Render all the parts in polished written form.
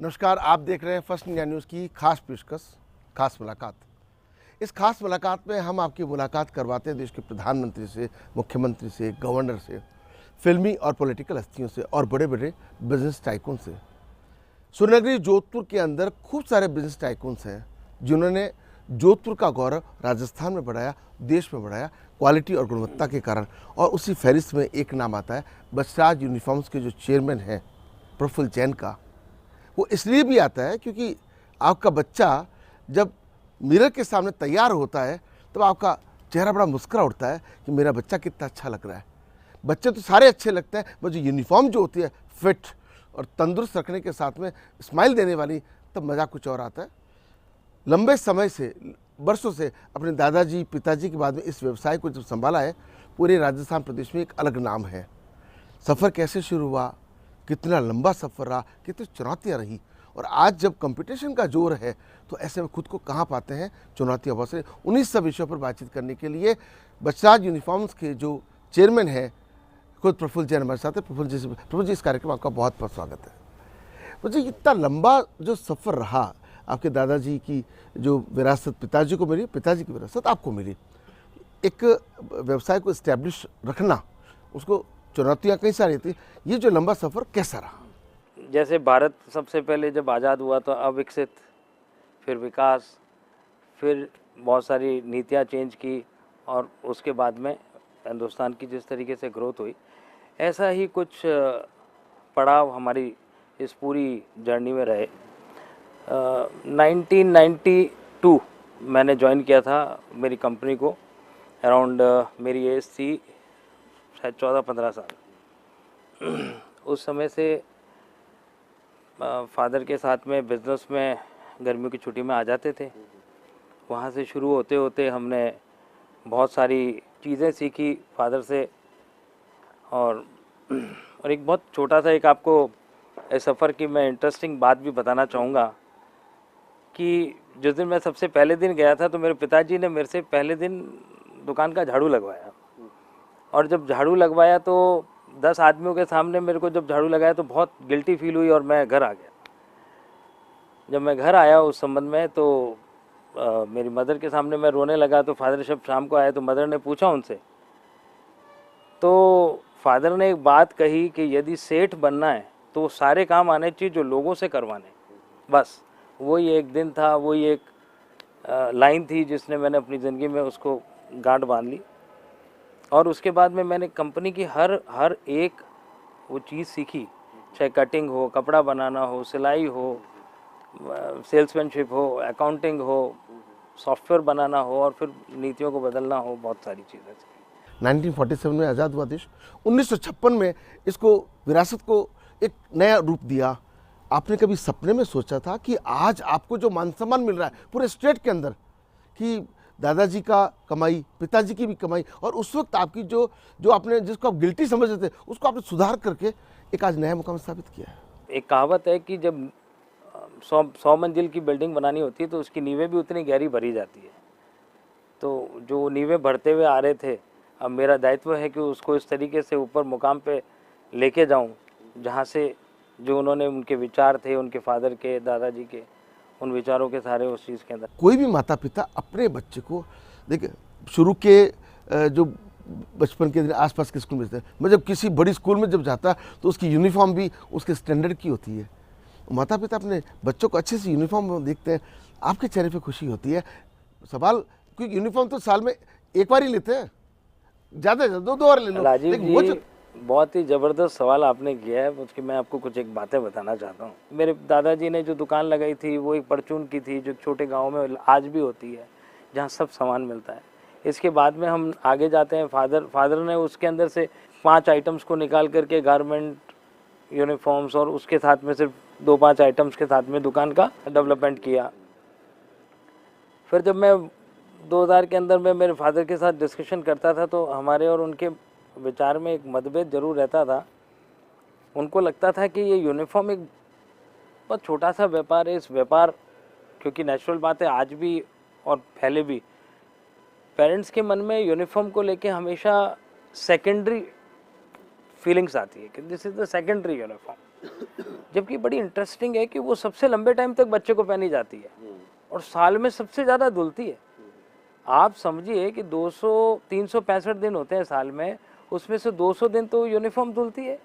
नमस्कार, आप देख रहे हैं फर्स्ट इंडिया न्यूज़ की खास पेशकश खास मुलाकात। इस खास मुलाकात में हम आपकी मुलाकात करवाते हैं देश के प्रधानमंत्री से, मुख्यमंत्री से, गवर्नर से, फिल्मी और पॉलिटिकल हस्तियों से और बड़े बड़े बिजनेस टाइकून से। सुनगरी जोधपुर के अंदर खूब सारे बिजनेस टाइकून्स हैं जिन्होंने जोधपुर का गौरव राजस्थान में बढ़ाया, देश में बढ़ाया, क्वालिटी और गुणवत्ता के कारण। और उसी फहरिस्त में एक नाम आता है बसराज यूनिफॉर्म्स के जो चेयरमैन हैं प्रफुल्ल जैन का। वो इसलिए भी आता है क्योंकि आपका बच्चा जब मिरर के सामने तैयार होता है तब आपका चेहरा बड़ा मुस्कुरा उठता है कि मेरा बच्चा कितना अच्छा लग रहा है। बच्चे तो सारे अच्छे लगते हैं, बस जो यूनिफॉर्म जो होती है फिट और तंदुरुस्त रखने के साथ में स्माइल देने वाली, तब मज़ा कुछ और आता है। लंबे समय से, वर्षों से अपने दादाजी पिताजी के बाद में इस व्यवसाय को जब संभाला है, पूरे राजस्थान प्रदेश में एक अलग नाम है। सफ़र कैसे शुरू हुआ, कितना लंबा सफ़र रहा, कितनी चुनौतियाँ रही, और आज जब कंपटीशन का जोर है तो ऐसे में खुद को कहाँ पाते हैं चुनौतियाँ बहुत से। उन्हीं सब विषयों पर बातचीत करने के लिए बसराज यूनिफॉर्म्स के जो चेयरमैन हैं खुद प्रफुल्ल जैन हमारे साथ है। प्रफुल्ल जी, इस कार्यक्रम में आपका बहुत बहुत स्वागत है। मुझे इतना लंबा जो सफ़र रहा, आपके दादाजी की जो विरासत पिताजी को मिली, पिताजी की विरासत आपको मिली, एक व्यवसाय को इस्टेब्लिश रखना, उसको चुनौतियाँ कई सारी थी। ये जो लंबा सफ़र कैसा रहा? जैसे भारत सबसे पहले जब आज़ाद हुआ तो अविकसित, फिर विकास, फिर बहुत सारी नीतियाँ चेंज की, और उसके बाद में हिंदुस्तान की जिस तरीके से ग्रोथ हुई, ऐसा ही कुछ पड़ाव हमारी इस पूरी जर्नी में रहे। 1992 मैंने ज्वाइन किया था मेरी कंपनी को। अराउंड मेरी एज थी शायद 14-15 साल। उस समय से फादर के साथ में बिज़नेस में गर्मियों की छुट्टी में आ जाते थे। वहाँ से शुरू होते होते हमने बहुत सारी चीज़ें सीखी फादर से। और एक बहुत छोटा सा एक आपको इस सफ़र की मैं इंटरेस्टिंग बात भी बताना चाहूँगा कि जिस दिन मैं सबसे पहले दिन गया था तो मेरे पिताजी ने मेरे से पहले दिन दुकान का झाड़ू लगवाया। और जब झाड़ू लगवाया तो 10 आदमियों के सामने मेरे को जब झाड़ू लगाया तो बहुत गिल्टी फील हुई और मैं घर आ गया। जब मैं घर आया उस संबंध में तो मेरी मदर के सामने मैं रोने लगा। तो फादर जब शाम को आए तो मदर ने पूछा उनसे, तो फादर ने एक बात कही कि यदि सेठ बनना है तो सारे काम आने चाहिए जो लोगों से करवाने। बस वही एक दिन था, वही एक लाइन थी जिसने मैंने अपनी ज़िंदगी में उसको गांठ बांध ली। और उसके बाद में मैंने कंपनी की हर एक वो चीज़ सीखी, चाहे कटिंग हो, कपड़ा बनाना हो, सिलाई हो, सेल्समैनशिप हो, अकाउंटिंग हो, सॉफ्टवेयर बनाना हो, और फिर नीतियों को बदलना हो, बहुत सारी चीज़ें सीखी। 1947 में आज़ाद हुआ देश, 1956 में इसको विरासत को एक नया रूप दिया। आपने कभी सपने में सोचा था कि आज आपको जो मान सम्मान मिल रहा है पूरे स्टेट के अंदर, कि दादाजी का कमाई, पिताजी की भी कमाई, और उस वक्त आपकी जो जो आपने जिसको आप गिल्टी समझते थे उसको आपने सुधार करके एक आज नया मुकाम स्थापित किया है? एक कहावत है कि जब 100 मंजिल की बिल्डिंग बनानी होती है तो उसकी नींवें भी उतनी गहरी भरी जाती है। तो जो नींवें भरते हुए आ रहे थे, अब मेरा दायित्व है कि उसको इस तरीके से ऊपर मुकाम पे लेके जाऊं जहां से जो उन्होंने, उनके विचार थे, उनके फादर के, दादाजी के, उन विचारों के सारे उस चीज़ के अंदर। कोई भी माता पिता अपने बच्चे को, देखिए, शुरू के जो बचपन के दिन आसपास के स्कूल में थे, मैं जब किसी बड़ी स्कूल में जब जाता तो उसकी यूनिफॉर्म भी उसके स्टैंडर्ड की होती है। माता पिता अपने बच्चों को अच्छे से यूनिफॉर्म देखते हैं, आपके चेहरे पे खुशी होती है। सवाल, क्योंकि यूनिफॉर्म तो साल में एक बार ही लेते हैं, ज़्यादा से दो बार ले लो, राजीव लेकिन वो जो जी, बहुत ही ज़बरदस्त सवाल आपने किया है। उसकी मैं आपको कुछ एक बातें बताना चाहता हूँ। मेरे दादाजी ने जो दुकान लगाई थी वो एक परचून की थी, जो छोटे गांव में आज भी होती है, जहाँ सब सामान मिलता है। इसके बाद में हम आगे जाते हैं। फादर ने उसके अंदर से 5 आइटम्स को निकाल करके गारमेंट, यूनिफॉर्म्स, और उसके साथ में सिर्फ 2-5 आइटम्स के साथ में दुकान का डेवलपमेंट किया। फिर जब मैं 2000 के अंदर में मेरे फादर के साथ डिस्कशन करता था तो हमारे और उनके विचार में एक मतभेद जरूर रहता था। उनको लगता था कि ये यूनिफॉर्म एक बहुत छोटा सा व्यापार है। इस व्यापार, क्योंकि नेचुरल बात है आज भी और पहले भी पेरेंट्स के मन में यूनिफॉर्म को लेके हमेशा सेकेंडरी फीलिंग्स आती है कि this is the secondary uniform. जबकि बड़ी इंटरेस्टिंग है कि वो सबसे लंबे टाइम तक बच्चे को पहनी जाती है और साल में सबसे ज़्यादा धुलती है। आप समझिए कि 365 दिन होते हैं साल में, उसमें से 200 दिन तो यूनिफॉर्म धुलती है।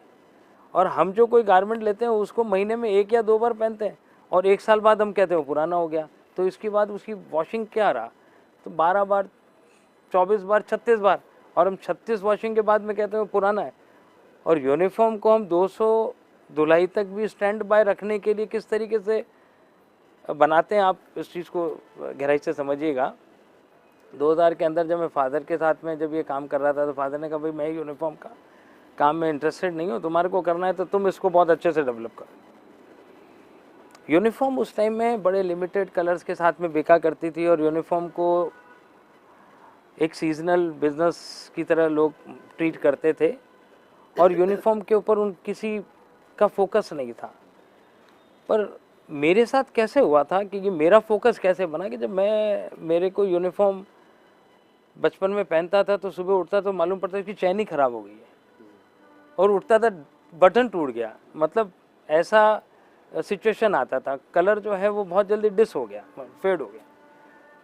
और हम जो कोई गारमेंट लेते हैं उसको महीने में 1 या 2 बार पहनते हैं और 1 साल बाद हम कहते हैं वो पुराना हो गया। तो इसके बाद उसकी वॉशिंग क्या रहा, तो 12 बार, 24 बार, 36 बार, और हम 36 वॉशिंग के बाद में कहते हैं वो पुराना है। और यूनिफॉर्म को हम 200 धुलाई तक भी स्टैंड बाय रखने के लिए किस तरीके से बनाते हैं, आप इस चीज़ को गहराई से समझिएगा। 2000 के अंदर जब मैं फादर के साथ में जब ये काम कर रहा था तो फादर ने कहा भाई मैं यूनिफॉर्म का काम में इंटरेस्टेड नहीं हूँ, तुम्हारे को करना है तो तुम इसको बहुत अच्छे से डेवलप करो। यूनिफॉर्म उस टाइम में बड़े लिमिटेड कलर्स के साथ में बिका करती थी और यूनिफॉर्म को एक सीजनल बिजनेस की तरह लोग ट्रीट करते थे और यूनिफॉर्म के ऊपर उन किसी का फोकस नहीं था। पर मेरे साथ कैसे हुआ था कि ये मेरा फोकस कैसे बना कि जब मेरे को यूनिफॉर्म बचपन में पहनता था तो सुबह उठता तो मालूम पड़ता कि चैन ही खराब हो गई है और उठता था बटन टूट गया, मतलब ऐसा सिचुएशन आता था। कलर जो है वो बहुत जल्दी डिस हो गया, फेड हो गया।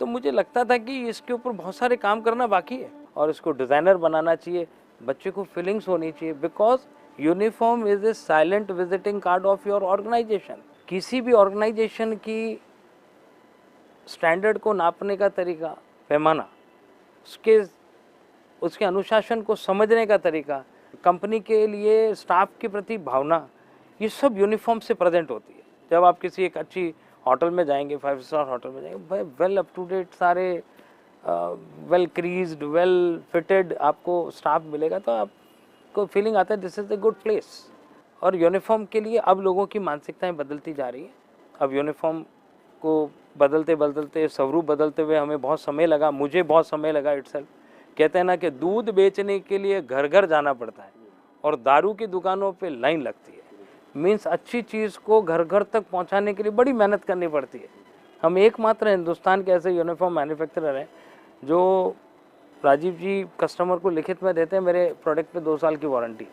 तो मुझे लगता था कि इसके ऊपर बहुत सारे काम करना बाकी है और इसको डिज़ाइनर बनाना चाहिए, बच्चे को फीलिंग्स होनी चाहिए, because uniform is a silent visiting card of your organisation. किसी भी ऑर्गेनाइजेशन की स्टैंडर्ड को नापने का तरीका, पैमाना, उसके अनुशासन को समझने का तरीका, कंपनी के लिए स्टाफ के प्रति भावना, ये सब यूनिफॉर्म से प्रेजेंट होती है। जब आप किसी एक अच्छी होटल में जाएंगे, 5 स्टार होटल में जाएंगे, वेल अप टू डेट सारे वेल क्रीज्ड, वेल फिटेड आपको स्टाफ मिलेगा तो आपको फीलिंग आता है this is a good place. और यूनिफॉर्म के लिए अब लोगों की मानसिकताएं बदलती जा रही है। अब यूनिफॉर्म को बदलते बदलते, स्वरूप बदलते हुए हमें बहुत समय लगा, मुझे बहुत समय लगा इटसेल्फ। कहते हैं ना कि दूध बेचने के लिए घर घर जाना पड़ता है और दारू की दुकानों पे लाइन लगती है। मीन्स अच्छी चीज़ को घर घर तक पहुंचाने के लिए बड़ी मेहनत करनी पड़ती है। हम एकमात्र हिंदुस्तान के ऐसे यूनिफॉर्म मैन्युफैक्चरर हैं जो राजीव जी कस्टमर को लिखित में देते हैं मेरे प्रोडक्ट पे 2 साल की वारंटी।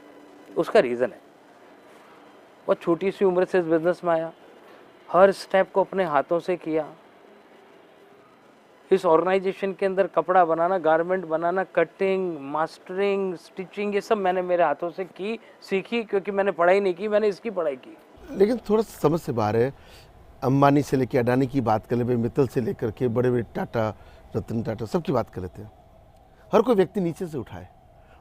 उसका रीज़न है वो छोटी सी उम्र से इस बिज़नेस में आया, हर स्टेप को अपने हाथों से किया। इस ऑर्गेनाइजेशन के अंदर कपड़ा बनाना, गारमेंट बनाना, कटिंग, मास्टरिंग, स्टिचिंग, ये सब मैंने मेरे हाथों से की, सीखी, क्योंकि मैंने पढ़ाई नहीं की, मैंने इसकी पढ़ाई की। लेकिन थोड़ा सा समझ से बाहर है। अंबानी से लेकर अडानी की बात कर ले, मित्तल से लेकर के बड़े बड़े टाटा, रतन टाटा, सबकी बात कर लेते हैं। हर कोई व्यक्ति नीचे से उठाए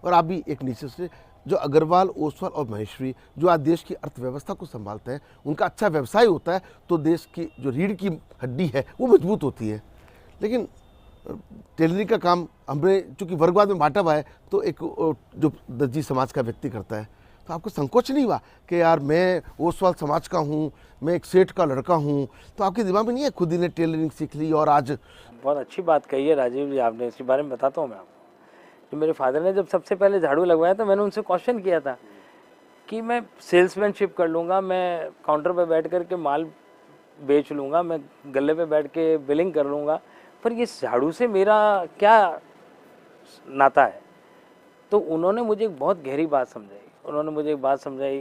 और आप भी एक नीचे से, जो अग्रवाल, ओसवाल और महेश्वरी जो आज देश की अर्थव्यवस्था को संभालते हैं, उनका अच्छा व्यवसाय होता है तो देश की जो रीढ़ की हड्डी है वो मजबूत होती है। लेकिन टेलरिंग का काम हमने चूँकि वर्गवाद में बांटा हुआ है तो एक जो दर्जी समाज का व्यक्ति करता है, तो आपको संकोच नहीं हुआ कि यार मैं ओसवाल समाज का हूँ, मैं एक सेठ का लड़का हूँ, तो आपके दिमाग में नहीं है खुद ही ने टेलरिंग सीख ली और आज? बहुत अच्छी बात कही है राजीव जी आपने, इसके बारे में बताता हूँ मैं आपको। जो मेरे फादर ने जब सबसे पहले झाड़ू लगवाया तो मैंने उनसे क्वेश्चन किया था कि मैं सेल्समैनशिप कर लूँगा, मैं काउंटर पे बैठ कर के माल बेच लूँगा, मैं गले पे बैठ के बिलिंग कर लूँगा, पर ये झाड़ू से मेरा क्या नाता है? तो उन्होंने मुझे एक बहुत गहरी बात समझाई। उन्होंने मुझे एक बात समझाई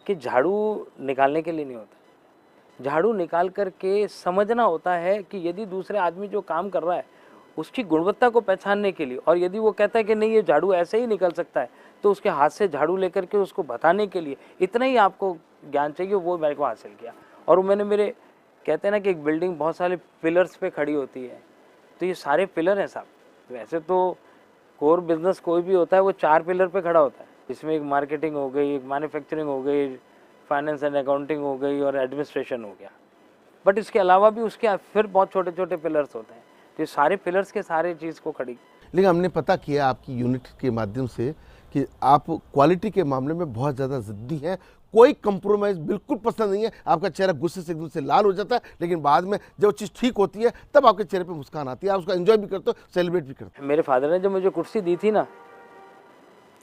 कि झाड़ू निकालने के लिए नहीं होता, झाड़ू निकाल कर के समझना होता है कि यदि दूसरे आदमी जो काम कर रहा है उसकी गुणवत्ता को पहचानने के लिए, और यदि वो कहता है कि नहीं ये झाड़ू ऐसे ही निकल सकता है, तो उसके हाथ से झाड़ू लेकर के उसको बताने के लिए इतना ही आपको ज्ञान चाहिए, वो मेरे को हासिल किया। और मैंने मेरे, कहते हैं ना कि एक बिल्डिंग बहुत सारे पिलर्स पे खड़ी होती है, तो ये सारे पिलर हैं साहब। वैसे तो कोर बिजनेस कोई भी होता है वो 4 पिलर पे खड़ा होता है। इसमें एक मार्केटिंग हो गई, एक मैन्युफैक्चरिंग हो गई, फाइनेंस एंड अकाउंटिंग हो गई और एडमिनिस्ट्रेशन हो गया। बट इसके अलावा भी उसके फिर बहुत छोटे छोटे पिलर्स होते हैं, तो ये सारे पिलर्स के सारे चीज़ को खड़ी। लेकिन हमने पता किया आपकी यूनिट के माध्यम से कि आप क्वालिटी के मामले में बहुत ज़्यादा ज़िद्दी हैं, कोई कंप्रोमाइज़ बिल्कुल पसंद नहीं है। आपका चेहरा गुस्से से एकदम से लाल हो जाता है, लेकिन बाद में जब चीज़ ठीक होती है तब आपके चेहरे पे मुस्कान आती है, आप उसका एंजॉय भी करते हो, सेलिब्रेट भी करते हो। मेरे फादर ने जब मुझे कुर्सी दी थी ना,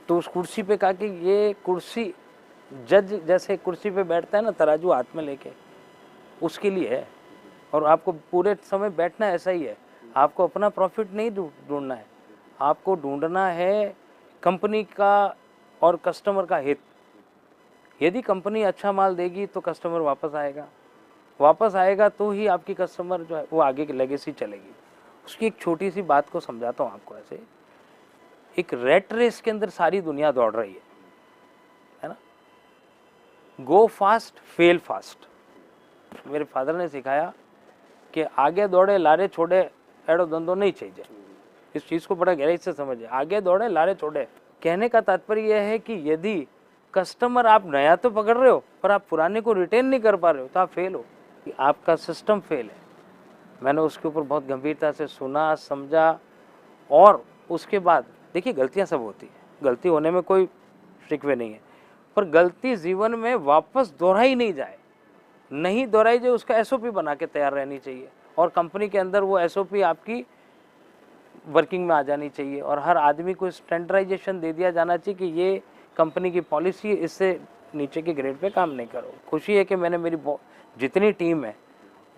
तो उस कुर्सी पे कहा कि ये कुर्सी जज जैसे कुर्सी पे बैठता है ना तराजू हाथ में लेके, उसके लिए है, और आपको पूरे समय बैठना ऐसा ही है। आपको अपना प्रॉफिट नहीं ढूंढना है, आपको ढूंढना है कंपनी का और कस्टमर का हित। यदि कंपनी अच्छा माल देगी तो कस्टमर वापस आएगा तो ही आपकी कस्टमर जो है वो आगे की लेगेसी चलेगी। उसकी एक छोटी सी बात को समझाता हूँ आपको ऐसे। एक रेट रेस के अंदर सारी दुनिया दौड़ रही है ना। गो फास्ट फेल फास्ट। मेरे फादर ने सिखाया कि आगे दौड़े लारे छोड़े एड़ो धंधो नहीं चाहिए। इस चीज़ को बड़ा गहराई से समझिए। आगे दौड़े लारे छोड़े, कहने का तात्पर्य यह है कि यदि कस्टमर आप नया तो पकड़ रहे हो पर आप पुराने को रिटेन नहीं कर पा रहे हो तो आप फेल हो, कि आपका सिस्टम फेल है। मैंने उसके ऊपर बहुत गंभीरता से सुना, समझा, और उसके बाद देखिए गलतियां सब होती है, गलती होने में कोई शिकवे नहीं है, पर गलती जीवन में वापस दोहराई नहीं जाए, नहीं दोहराई जाए उसका एसओपी बना के तैयार रहनी चाहिए। और कंपनी के अंदर वो एसओपी आपकी वर्किंग में आ जानी चाहिए और हर आदमी को स्टैंडर्डाइजेशन दे दिया जाना चाहिए कि ये कंपनी की पॉलिसी, इससे नीचे के ग्रेड पे काम नहीं करो। खुशी है कि मैंने मेरी जितनी टीम है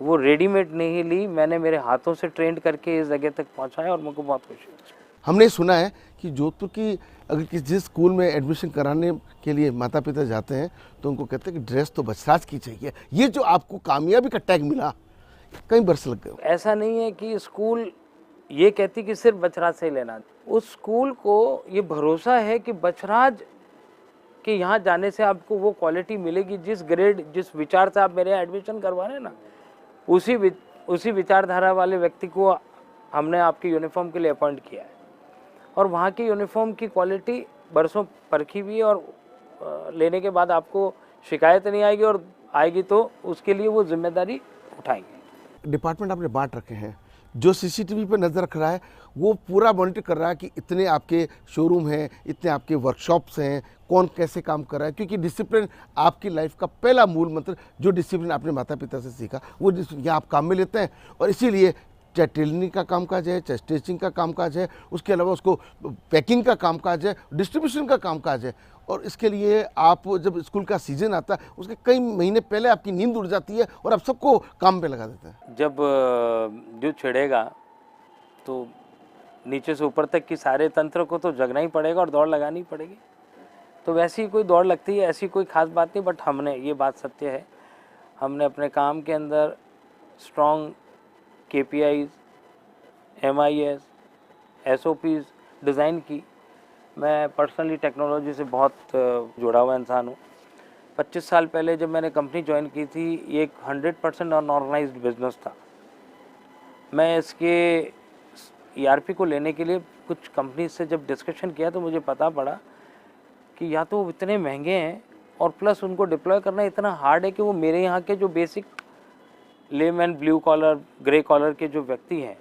वो रेडीमेड नहीं ली, मैंने मेरे हाथों से ट्रेंड करके इस जगह तक पहुंचाया और मुझको बहुत खुशी है। हमने सुना है कि जोधपुर की अगर किसी जिस स्कूल में एडमिशन कराने के लिए माता पिता जाते हैं तो उनको कहते हैं कि ड्रेस तो बछराज की चाहिए। ये जो आपको कामयाबी का टैग मिला, कई बरस लग गए। ऐसा नहीं है कि स्कूल ये कहती कि सिर्फ बछराज से ही लेना, उस स्कूल को ये भरोसा है कि बछराज के यहाँ जाने से आपको वो क्वालिटी मिलेगी, जिस ग्रेड जिस विचार से आप मेरे यहाँ एडमिशन करवा रहे हैं ना, उसी विचारधारा वाले व्यक्ति को हमने आपकी यूनिफॉर्म के लिए अपॉइंट किया है। और वहाँ की यूनिफॉर्म की क्वालिटी बरसों परखी हुई है और लेने के बाद आपको शिकायत नहीं आएगी, और आएगी तो उसके लिए वो जिम्मेदारी उठाएंगे। डिपार्टमेंट आपने बांट रखे हैं, जो सीसीटीवी पर नज़र रख रहा है वो पूरा मॉनिटर कर रहा है कि इतने आपके शोरूम हैं, इतने आपके वर्कशॉप्स हैं, कौन कैसे काम कर रहा है। क्योंकि डिसिप्लिन आपकी लाइफ का पहला मूल मंत्र, जो डिसिप्लिन आपने माता पिता से सीखा वो डिसिप्लिन यहाँ आप काम में लेते हैं। और इसीलिए चाहे टेलरिंग का कामकाज है, चाहे स्टिचिंग का कामकाज है, उसके अलावा उसको पैकिंग का कामकाज है, डिस्ट्रीब्यूशन का कामकाज है। और इसके लिए आप जब स्कूल का सीजन आता है उसके कई महीने पहले आपकी नींद उड़ जाती है और आप सबको काम पे लगा देते हैं। जब युद्ध छिड़ेगा तो नीचे से ऊपर तक की सारे तंत्र को तो जगना ही पड़ेगा और दौड़ लगानी पड़ेगी। तो वैसी कोई दौड़ लगती है, ऐसी कोई खास बात नहीं। बट हमने, ये बात सत्य है, हमने अपने काम के अंदर strong KPIs, MIS, SOPs design की। मैं पर्सनली टेक्नोलॉजी से बहुत जुड़ा हुआ इंसान हूँ। 25 साल पहले जब मैंने कंपनी ज्वाइन की थी, ये एक 100% अनऑर्गेनाइज्ड बिजनेस था। मैं इसके ERP को लेने के लिए कुछ कंपनी से जब डिस्कशन किया तो मुझे पता पड़ा कि या तो वो इतने महंगे हैं और प्लस उनको डिप्लॉय करना इतना हार्ड है कि वो मेरे यहाँ के जो basic layman, blue collar, grey collar के जो व्यक्ति हैं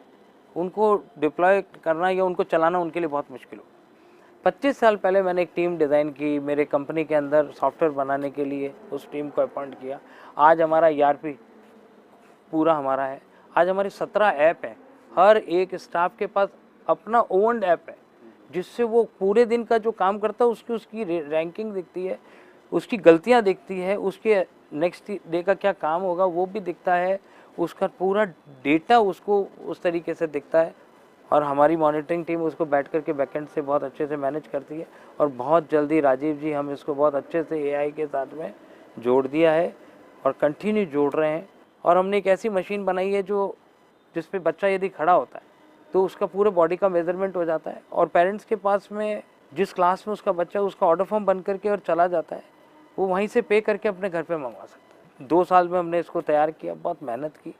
उनको डिप्लॉय करना या उनको चलाना उनके लिए बहुत मुश्किल हो। 25 साल पहले मैंने एक टीम डिज़ाइन की, मेरे कंपनी के अंदर सॉफ्टवेयर बनाने के लिए उस टीम को अपॉइंट किया। आज हमारा ERP पूरा हमारा है। आज हमारी 17 ऐप हैं। हर एक स्टाफ के पास अपना ओन्ड ऐप है, जिससे वो पूरे दिन का जो काम करता है उसकी रैंकिंग दिखती है, उसकी गलतियाँ दिखती है, उसके नेक्स्ट डे का क्या काम होगा वो भी दिखता है, उसका पूरा डेटा उसको उस तरीके से दिखता है। और हमारी मॉनिटरिंग टीम उसको बैठ करके बैकएंड से बहुत अच्छे से मैनेज करती है। और बहुत जल्दी राजीव जी, हम इसको बहुत अच्छे से AI के साथ में जोड़ दिया है और कंटिन्यू जोड़ रहे हैं। और हमने एक ऐसी मशीन बनाई है जिस पे बच्चा यदि खड़ा होता है तो उसका पूरे बॉडी का मेजरमेंट हो जाता है, और पेरेंट्स के पास में जिस क्लास में उसका बच्चा, उसका ऑर्डर फॉर्म बन करके और चला जाता है, वो वहीं से पे करके अपने घर पे मंगवा सकता है। 2 साल में हमने इसको तैयार किया, बहुत मेहनत की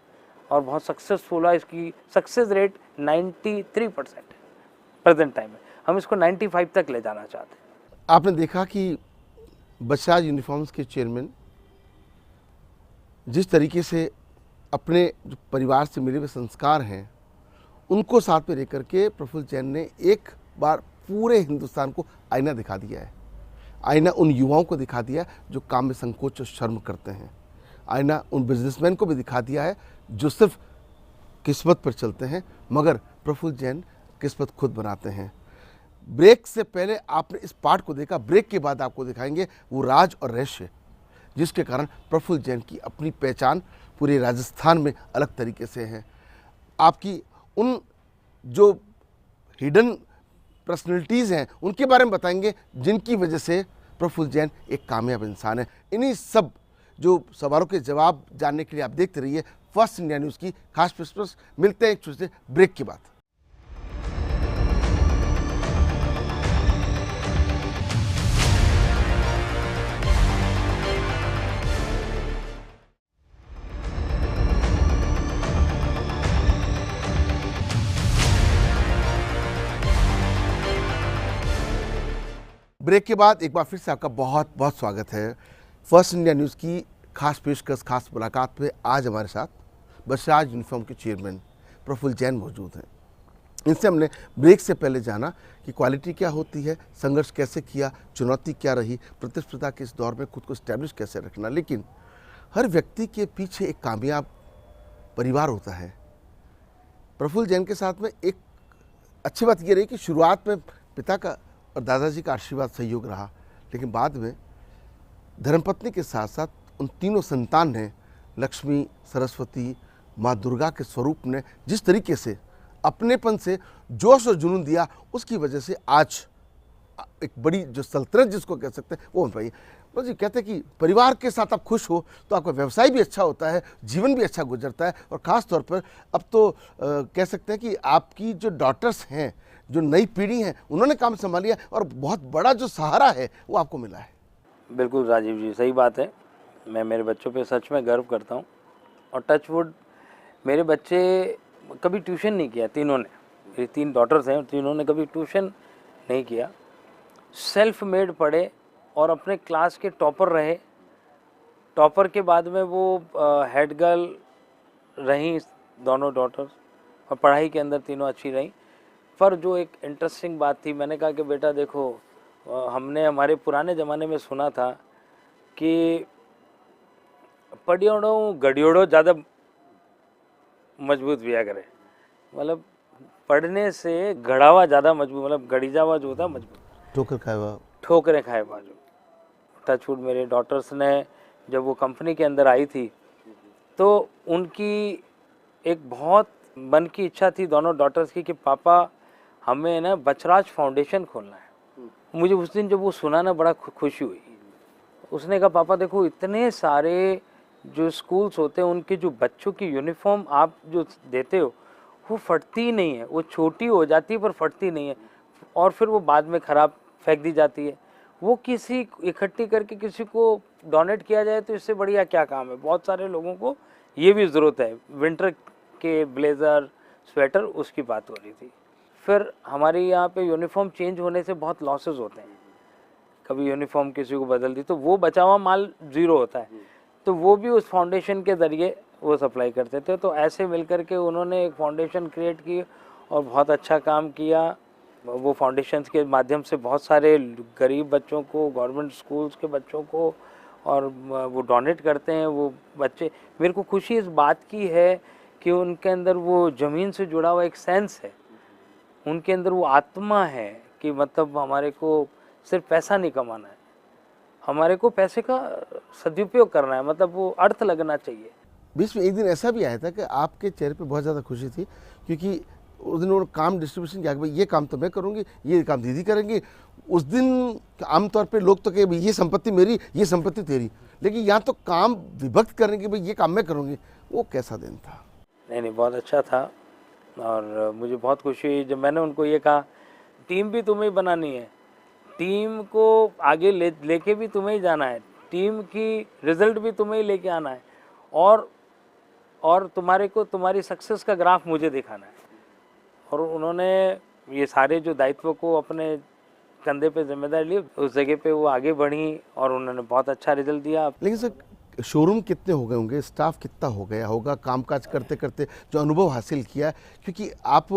और बहुत सक्सेसफुल है। इसकी सक्सेस रेट 93% है प्रेजेंट टाइम में। हम इसको 95 तक ले जाना चाहते हैं। आपने देखा कि बछराज यूनिफॉर्म्स के चेयरमैन जिस तरीके से अपने जो परिवार से मिले हुए संस्कार हैं उनको साथ में लेकर के प्रफुल्ल जैन ने एक बार पूरे हिंदुस्तान को आईना दिखा दिया है। आईना उन युवाओं को दिखा दिया जो काम में संकोच और शर्म करते हैं। आईना उन बिजनेसमैन को भी दिखा दिया है जो सिर्फ किस्मत पर चलते हैं, मगर प्रफुल्ल जैन किस्मत खुद बनाते हैं। ब्रेक से पहले आपने इस पार्ट को देखा, ब्रेक के बाद आपको दिखाएंगे वो राज और रहस्य जिसके कारण प्रफुल्ल जैन की अपनी पहचान पूरे राजस्थान में अलग तरीके से है। आपकी उन जो हिडन पर्सनैलिटीज़ हैं उनके बारे में बताएंगे जिनकी वजह से प्रफुल्ल जैन एक कामयाब इंसान है। इन्हीं सब जो सवालों के जवाब जानने के लिए आप देखते रहिए फर्स्ट इंडिया न्यूज़ की खास पेशकश। मिलते हैं एक छोटे से ब्रेक के बाद। ब्रेक के बाद एक बार फिर से आपका बहुत बहुत स्वागत है फर्स्ट इंडिया न्यूज़ की खास पेशकश, खास मुलाकात में। आज हमारे साथ बशराज यूनिफॉर्म के चेयरमैन प्रफुल्ल जैन मौजूद हैं। इनसे हमने ब्रेक से पहले जाना कि क्वालिटी क्या होती है, संघर्ष कैसे किया, चुनौती क्या रही, प्रतिस्पर्धा के इस दौर में खुद को स्टैब्लिश कैसे रखना। लेकिन हर व्यक्ति के पीछे एक कामयाब परिवार होता है। प्रफुल्ल जैन के साथ में एक अच्छी बात ये रही कि शुरुआत में पिता का और दादाजी का आशीर्वाद सहयोग रहा, लेकिन बाद में धर्मपत्नी के साथ साथ उन तीनों संतान ने, लक्ष्मी, सरस्वती, माँ दुर्गा के स्वरूप ने जिस तरीके से अपनेपन से जोश और जुनून दिया, उसकी वजह से आज एक बड़ी जो सल्तनत जिसको कह सकते हैं वो बन पाई। बस ये कहते हैं कि परिवार के साथ आप खुश हो तो आपका व्यवसाय भी अच्छा होता है, जीवन भी अच्छा गुजरता है। और ख़ास तौर पर अब तो कह सकते हैं कि आपकी जो डॉटर्स हैं, जो नई पीढ़ी है, उन्होंने काम संभालिया और बहुत बड़ा जो सहारा है वो आपको मिला है। बिल्कुल राजीव जी, सही बात है। मैं मेरे बच्चों पे सच में गर्व करता हूँ। और टच वुड, मेरे बच्चे कभी ट्यूशन नहीं किया, तीनों ने। मेरी 3 डॉटर्स हैं, तीनों ने कभी ट्यूशन नहीं किया। सेल्फ मेड पढ़े और अपने क्लास के टॉपर रहे। टॉपर के बाद में वो हेड गर्ल रहीं दोनों डॉटर्स, और पढ़ाई के अंदर तीनों अच्छी रहीं। पर जो एक इंटरेस्टिंग बात थी, मैंने कहा कि बेटा देखो, हमने हमारे पुराने ज़माने में सुना था कि पढ़ियोड़ो गढ़ियोड़ो ज़्यादा मजबूत बिया करे। मतलब पढ़ने से गढ़ावा ज़्यादा मजबूत, मतलब गढ़ीजावा जो होता है मजबूत, ठोकरें खाए बाजू। टचवुड, मेरे डॉटर्स ने जब वो कंपनी के अंदर आई थी तो उनकी एक बहुत मन की इच्छा थी दोनों डॉटर्स की कि पापा हमें ना बचराज फाउंडेशन खोलना है। मुझे उस दिन जब वो सुना ना, बड़ा खुशी हुई। उसने कहा पापा देखो, इतने सारे जो स्कूल्स होते हैं उनके जो बच्चों की यूनिफॉर्म आप जो देते हो वो फटती नहीं है, वो छोटी हो जाती है पर फटती नहीं है, और फिर वो बाद में ख़राब फेंक दी जाती है। वो किसी इकट्ठी करके किसी को डोनेट किया जाए तो इससे बढ़िया क्या काम है। बहुत सारे लोगों को ये भी ज़रूरत है। विंटर के ब्लेज़र, स्वेटर, उसकी बात हो रही थी। फिर हमारे यहाँ पे यूनिफॉर्म चेंज होने से बहुत लॉसेस होते हैं। कभी यूनिफॉर्म किसी को बदल दी तो वो बचा हुआ माल ज़ीरो होता है, तो वो भी उस फाउंडेशन के ज़रिए वो सप्लाई करते थे। तो ऐसे मिलकर के उन्होंने एक फाउंडेशन क्रिएट की और बहुत अच्छा काम किया। वो फाउंडेशन के माध्यम से बहुत सारे गरीब बच्चों को, गवर्नमेंट स्कूल्स के बच्चों को, और वो डोनेट करते हैं वो बच्चे। मेरे को खुशी इस बात की है कि उनके अंदर वो ज़मीन से जुड़ा हुआ एक सेंस है, उनके अंदर वो आत्मा है कि मतलब हमारे को सिर्फ पैसा नहीं कमाना है, हमारे को पैसे का सदुपयोग करना है, मतलब वो अर्थ लगना चाहिए। बीच में एक दिन ऐसा भी आया था कि आपके चेहरे पे बहुत ज़्यादा खुशी थी, क्योंकि उस दिन उन्होंने काम डिस्ट्रीब्यूशन किया कि भाई ये काम तो मैं करूँगी, ये काम दीदी करेंगी। उस दिन आमतौर पे लोग तो कहे भाई ये संपत्ति मेरी, ये संपत्ति तेरी, लेकिन यहाँ तो काम विभक्त करने की, भाई ये काम मैं करूँगी। वो कैसा दिन था? नहीं, बहुत अच्छा था। और मुझे बहुत खुशी हुई जब मैंने उनको ये कहा, टीम भी तुम्हें ही बनानी है, टीम को आगे लेके भी तुम्हें ही जाना है, टीम की रिजल्ट भी तुम्हें ही लेके आना है, और तुम्हारे को तुम्हारी सक्सेस का ग्राफ मुझे दिखाना है। और उन्होंने ये सारे जो दायित्व को अपने कंधे पे जिम्मेदारी ली, उस जगह पे वो आगे बढ़ी और उन्होंने बहुत अच्छा रिजल्ट दिया। लेकिन सर, शोरूम कितने हो गए होंगे, स्टाफ कितना हो गया होगा कामकाज करते करते जो अनुभव हासिल किया, क्योंकि आप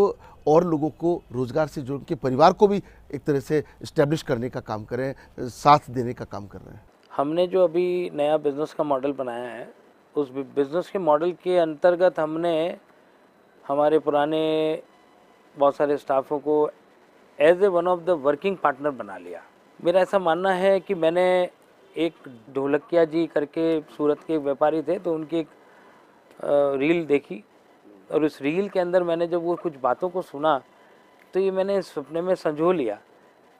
और लोगों को रोज़गार से जोड़ के परिवार को भी एक तरह से इस्टेब्लिश करने का काम करें, साथ देने का काम कर रहे हैं। हमने जो अभी नया बिज़नेस का मॉडल बनाया है, उस बिज़नेस के मॉडल के अंतर्गत हमने हमारे पुराने बहुत सारे स्टाफों को as a one of the working partner बना लिया। मेरा ऐसा मानना है कि मैंने एक ढोलकिया जी करके सूरत के एक व्यापारी थे, तो उनकी एक रील देखी, और उस रील के अंदर मैंने जब वो कुछ बातों को सुना तो ये मैंने सपने में संजो लिया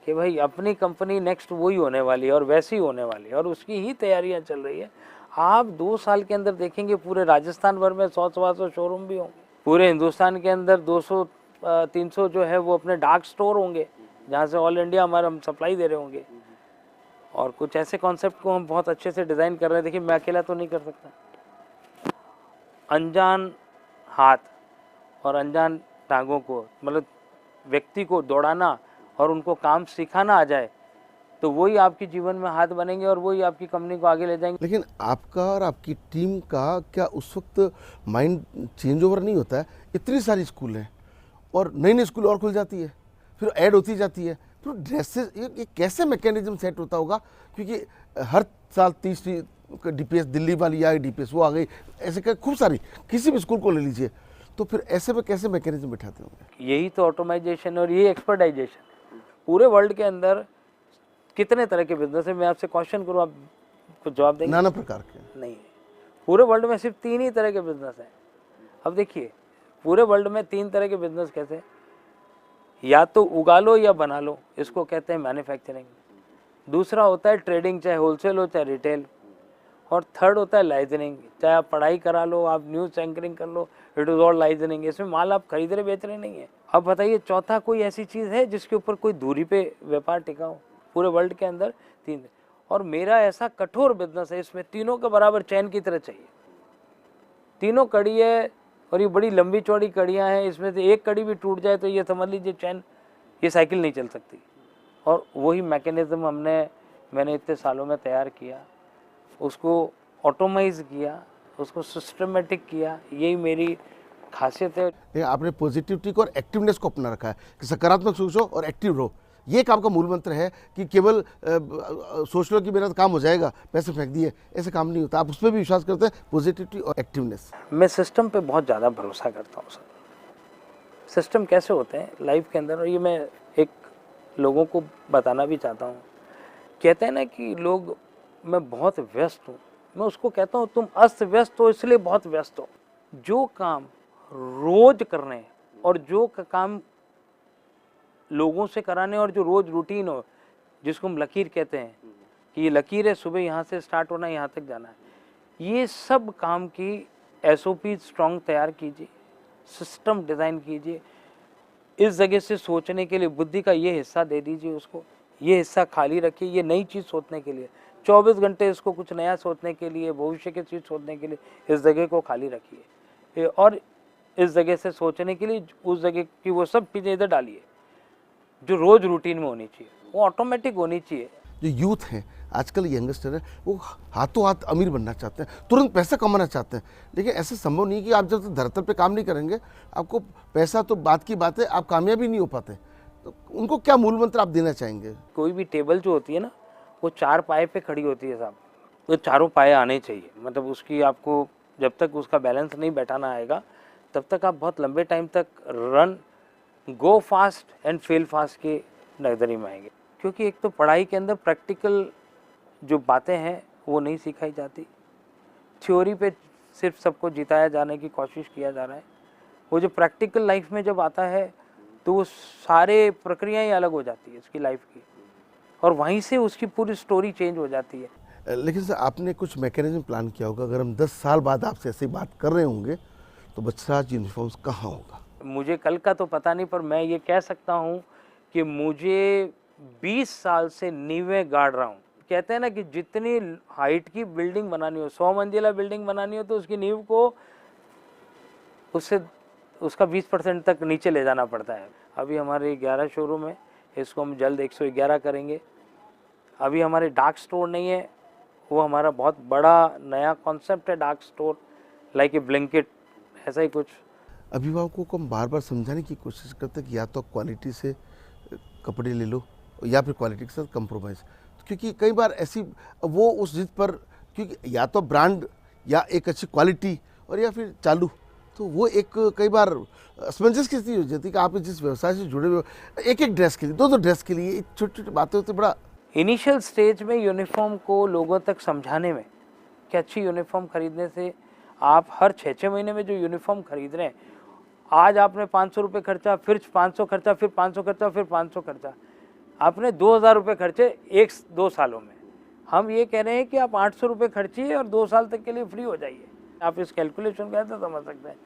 कि भाई अपनी कंपनी नेक्स्ट वही होने वाली है और वैसी होने वाली है और उसकी ही तैयारियां चल रही है। आप 2 साल के अंदर देखेंगे पूरे राजस्थान भर में 100-125 शोरूम भी होंगे। पूरे हिंदुस्तान के अंदर 200-300 जो है वो अपने डार्क स्टोर होंगे जहाँ से ऑल इंडिया हमारा हम सप्लाई दे रहे होंगे। और कुछ ऐसे कॉन्सेप्ट को हम बहुत अच्छे से डिज़ाइन कर रहे हैं। देखिए मैं अकेला तो नहीं कर सकता, अनजान हाथ और अनजान टांगों को, मतलब व्यक्ति को दौड़ाना और उनको काम सिखाना आ जाए तो वही आपके जीवन में हाथ बनेंगे और वही आपकी कंपनी को आगे ले जाएंगे। लेकिन आपका और आपकी टीम का क्या उस वक्त माइंड चेंज ओवर नहीं होता है? इतनी सारी स्कूल हैं और नई नई स्कूल और खुल जाती है, फिर ऐड होती जाती है, तो ड्रेसेस ये कैसे मैकेनिज्म सेट होता होगा? क्योंकि हर साल 30 डीपीएस दिल्ली वाली आ गई, डीपीएस वो आ गई, ऐसे कर खूब सारी, किसी भी स्कूल को ले लीजिए, तो फिर ऐसे में कैसे मैकेनिज्म बिठाते होंगे? यही तो ऑटोमाइजेशन और यही एक्सपर्टाइजेशन। पूरे वर्ल्ड के अंदर कितने तरह के बिजनेस है? मैं आपसे क्वेश्चन करूँ, आप कुछ जवाब देंगे? नाना प्रकार के नहीं, पूरे वर्ल्ड में सिर्फ 3 ही तरह के बिजनेस हैं। अब देखिए पूरे वर्ल्ड में 3 तरह के बिजनेस कैसे, या तो उगा लो या बना लो, इसको कहते हैं मैन्युफैक्चरिंग। दूसरा होता है ट्रेडिंग, चाहे होलसेल हो चाहे रिटेल। और थर्ड होता है लाइजनिंग, चाहे आप पढ़ाई करा लो, आप न्यूज़ एंकरिंग कर लो, इट इज़ ऑल लाइजनिंग। इसमें माल आप खरीद रहे बेच रहे नहीं है। अब बताइए चौथा कोई ऐसी चीज़ है जिसके ऊपर कोई दूरी पे व्यापार टिका हो? पूरे वर्ल्ड के अंदर 3। और मेरा ऐसा कठोर बिजनेस है, इसमें तीनों के बराबर चैन की तरह चाहिए। तीनों कड़ी है और ये बड़ी लंबी चौड़ी कड़ियाँ हैं, इसमें से एक कड़ी भी टूट जाए तो ये समझ लीजिए चैन, ये साइकिल नहीं चल सकती। और वही मैकेनिज्म मैंने इतने सालों में तैयार किया, उसको ऑटोमाइज किया, उसको सिस्टमेटिक किया, यही मेरी खासियत है। ये आपने पॉजिटिविटी को और एक्टिवनेस को अपना रखा है कि सकारात्मक सोचो और एक्टिव रहो, ये एक आपका मूल मंत्र है कि केवल सोच लो कि मेरा तो काम हो जाएगा, पैसे फेंक दिए, ऐसे काम नहीं होता। आप उसमें भी विश्वास करते हैं, पॉजिटिविटी और एक्टिवनेस। मैं सिस्टम पे बहुत ज़्यादा भरोसा करता हूँ सर। सिस्टम कैसे होते हैं लाइफ के अंदर, और ये मैं एक लोगों को बताना भी चाहता हूँ। कहते हैं ना कि लोग, मैं बहुत व्यस्त हूँ, मैं उसको कहता हूँ तुम अस्त व्यस्त हो इसलिए बहुत व्यस्त हो। जो काम रोज करने और जो काम लोगों से कराने और जो रोज रूटीन हो, जिसको हम लकीर कहते हैं कि ये लकीर है, सुबह यहाँ से स्टार्ट होना है, यहाँ तक जाना है, ये सब काम की एसओपी स्ट्रॉन्ग तैयार कीजिए, सिस्टम डिज़ाइन कीजिए। इस जगह से सोचने के लिए बुद्धि का ये हिस्सा दे दीजिए उसको, ये हिस्सा खाली रखिए, ये नई चीज़ सोचने के लिए 24 घंटे इसको कुछ नया सोचने के लिए, भविष्य की चीज़ सोचने के लिए इस जगह को खाली रखिए। और इस जगह से सोचने के लिए उस जगह की वो सब चीज़ें इधर डालिए जो रोज़ रूटीन में होनी चाहिए, वो ऑटोमेटिक होनी चाहिए। जो यूथ है आजकल, यंगस्टर है, वो हाथों हाथ अमीर बनना चाहते हैं, तुरंत पैसा कमाना चाहते हैं, लेकिन ऐसा संभव नहीं कि आप जब तक धरातल पे काम नहीं करेंगे, आपको पैसा तो बात की बात है, आप कामयाबी नहीं हो पाते। तो उनको क्या मूल मंत्र आप देना चाहेंगे? कोई भी टेबल जो होती है ना, वो 4 पाए पे खड़ी होती है साहब, तो चारों पाए आने चाहिए। मतलब उसकी आपको जब तक उसका बैलेंस नहीं बैठाना आएगा तब तक आप बहुत लंबे टाइम तक run, go fast and fail fast के नजरिए में आएंगे। क्योंकि एक तो पढ़ाई के अंदर प्रैक्टिकल जो बातें हैं वो नहीं सिखाई जाती, थ्योरी पे सिर्फ सबको जिताया जाने की कोशिश किया जा रहा है। वो जो प्रैक्टिकल लाइफ में जब आता है तो वो सारे प्रक्रियाएं अलग हो जाती है इसकी लाइफ की, और वहीं से उसकी पूरी स्टोरी चेंज हो जाती है। लेकिन सर आपने कुछ मैकेनिज्म प्लान किया होगा, अगर हम 10 साल बाद आपसे ऐसी बात कर रहे होंगे तो बछराज यूनिफॉर्म्स कहाँ होगा? मुझे कल का तो पता नहीं, पर मैं ये कह सकता हूँ कि मुझे 20 साल से नींवें गाड़ रहा हूँ। कहते हैं ना कि जितनी हाइट की बिल्डिंग बनानी हो, 100 मंजिला बिल्डिंग बनानी हो, तो उसकी नींव को उसका 20% तक नीचे ले जाना पड़ता है। अभी हमारे 11 शोरूम है, इसको हम जल्द 111 करेंगे। अभी हमारे डार्क स्टोर नहीं है, वो हमारा बहुत बड़ा नया कॉन्सेप्ट है, dark store like a blanket, ऐसा ही कुछ। अभिभावकों को हम बार बार समझाने की कोशिश करते हैं कि या तो क्वालिटी से कपड़े ले लो या फिर क्वालिटी के साथ कंप्रोमाइज़, क्योंकि कई बार ऐसी वो उस जिद पर, क्योंकि या तो ब्रांड या एक अच्छी क्वालिटी और या फिर चालू, तो वो एक कई बार असमंजस की स्थिति हो जाती है कि आप जिस व्यवसाय से जुड़े हुए हो, एक एक ड्रेस के लिए, दो ड्रेस के लिए, छोटी छोटी बातें होती, बड़ा इनिशियल स्टेज में यूनिफॉर्म को लोगों तक समझाने में कि अच्छी यूनिफॉर्म खरीदने से आप हर 6-6 महीने में जो यूनिफॉर्म खरीद रहे हैं, आज आपने 500 रुपये खर्चा, फिर 500 खर्चा, फिर 500 खर्चा, फिर 500 खर्चा, आपने 2,000 रुपये खर्चे 1-2 सालों में, हम ये कह रहे हैं कि आप 800 रुपये खर्चिए और 2 साल तक के लिए फ्री हो जाइए। आप इस कैलकुलेशन को ऐसे समझ सकते हैं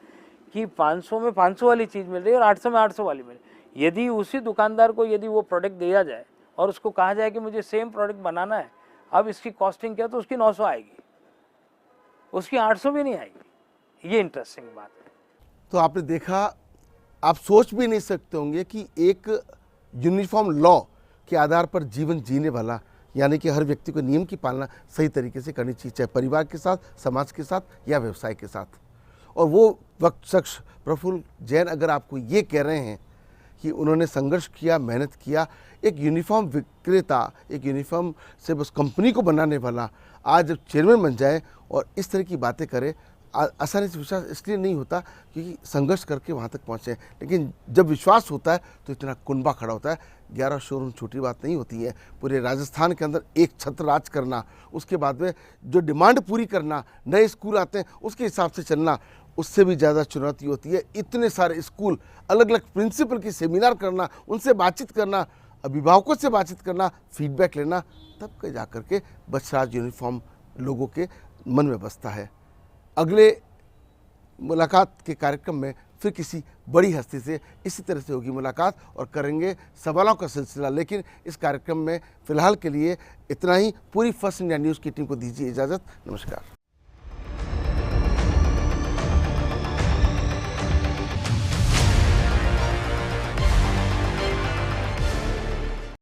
कि 500 में 500 वाली चीज़ मिल रही है और 800 में 800 वाली मिल रही है। यदि उसी दुकानदार को यदि वो प्रोडक्ट दिया जाए और उसको कहा जाए कि मुझे सेम प्रोडक्ट बनाना है, अब इसकी कॉस्टिंग क्या, तो उसकी 900 आएगी, उसकी 800 भी नहीं आएगी। ये इंटरेस्टिंग बात है। तो आपने देखा, आप सोच भी नहीं सकते होंगे कि एक यूनिफॉर्म लॉ के आधार पर जीवन जीने वाला, यानी कि हर व्यक्ति को नियम की पालना सही तरीके से करनी चाहिए, चाहे परिवार के साथ, समाज के साथ या व्यवसाय के साथ। और वो वक्त शख्स प्रफुल्ल जैन अगर आपको ये कह रहे हैं कि उन्होंने संघर्ष किया, मेहनत किया, एक यूनिफॉर्म विक्रेता, एक यूनिफॉर्म से बस कंपनी को बनाने वाला आज जब चेयरमैन बन जाए और इस तरह की बातें करे, आसानी से विश्वास इसलिए नहीं होता क्योंकि संघर्ष करके वहाँ तक पहुँचे। लेकिन जब विश्वास होता है तो इतना कुनबा खड़ा होता है। 11 शोरूम छोटी बात नहीं होती है। पूरे राजस्थान के अंदर एक छत्र राज करना, उसके बाद में जो डिमांड पूरी करना, नए स्कूल आते हैं उसके हिसाब से चलना, उससे भी ज़्यादा चुनौती होती है। इतने सारे स्कूल, अलग अलग प्रिंसिपल की सेमिनार करना, उनसे बातचीत करना, अभिभावकों से बातचीत करना, फीडबैक लेना, तब के जा कर के बछराज यूनिफॉर्म लोगों के मन में बसता है। अगले मुलाकात के कार्यक्रम में फिर किसी बड़ी हस्ती से इसी तरह से होगी मुलाकात और करेंगे सवालों का सिलसिला। लेकिन इस कार्यक्रम में फ़िलहाल के लिए इतना ही। पूरी फर्स्ट इंडिया न्यूज़ की टीम को दीजिए इजाज़त। नमस्कार।